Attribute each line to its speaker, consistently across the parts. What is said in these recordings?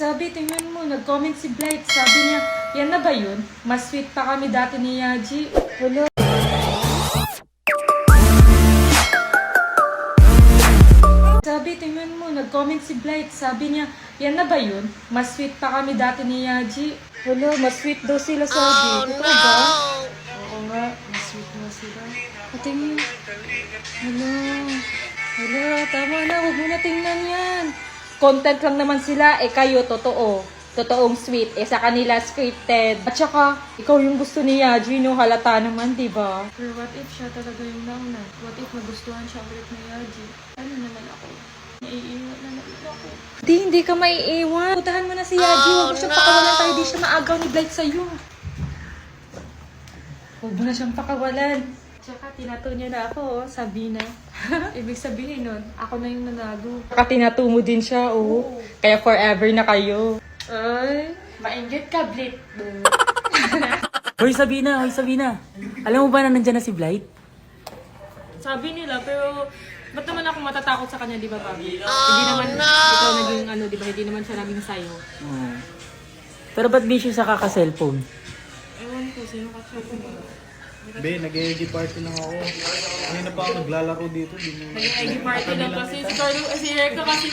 Speaker 1: Sabi, tingnan mo, nag-comment si Blight. Sabi niya, yan na ba yun? Mas sweet pa kami dati ni Yaji. Hello? Sabi, tingnan mo, nag-comment si Blight. Sabi niya, yan na ba yun? Mas sweet pa kami dati ni Yaji. Hello, mas sweet daw sila, sabi. Totoo ba? Oo nga, mas sweet na sila. Patingin. Hello. Hello, tama na, huwag mo na tingnan yan. Content lang naman sila, kayo, totoo. Totoong sweet, sa kanila scripted. At saka, ikaw yung gusto ni Yaji, no? Halata naman, diba? Pero what if siya talaga yung nauna? What if magustuhan siya ulit ni Yaji? Ano naman ako? Naiiwan na naman ako. Hindi ka maiiwan. Putahan mo na si Yaji, huwag mo siyang pakawalan tayo. Di siya maagaw ni Blight sa'yo. Huwag mo na siyang pakawalan. Tsaka tinato niya na ako, Sabina. Ibig sabihin nun, ako na yung nanago. Tsaka tinato mo din siya, oh. Kaya forever na kayo. Ay, mainggit ka, Blight.
Speaker 2: Hoy Sabina, hoy Sabina. Alam mo ba na nandyan na si Blight?
Speaker 1: Sabi nila, pero ba't naman ako matatakot sa kanya, di ba, Bobby? Hindi naman ikaw naging di ba? Hindi naman siya naging sayo.
Speaker 2: Oo. Pero ba't busy sa kaka-cellphone?
Speaker 1: Ewan ko, sino ka siya po?
Speaker 3: Be, nag-eggy party lang ako. Kanina pa ako naglalaro dito.
Speaker 1: Nag-eggy party lang kasi si Reka kasi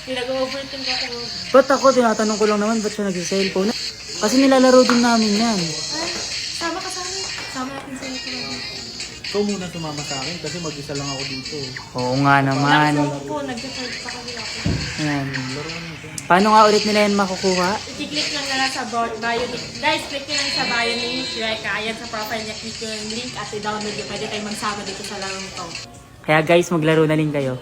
Speaker 1: pinag-overthink ako.
Speaker 2: Ba't ako, tinatanong ko lang naman, ba't siya nag-cellphone? Kasi nilalaro din namin yan.
Speaker 1: Ay, sama ka sa amin. Sama natin sa ito.
Speaker 3: Ikaw muna sumama sa akin kasi mag-isa lang ako dito.
Speaker 2: Oo nga naman.
Speaker 1: Nag-phone po, nag-charge pa kami ako.
Speaker 2: Yan. Paano nga ulit nila yan makukuha?
Speaker 1: I-click lang na lang sa bio ni... Guys, click nyo lang sa bio ni Reka. Ayan sa profile niya, click yung link at i-download nyo. Pwede tayong magsama dito sa larong to.
Speaker 2: Kaya guys, maglaro na rin kayo.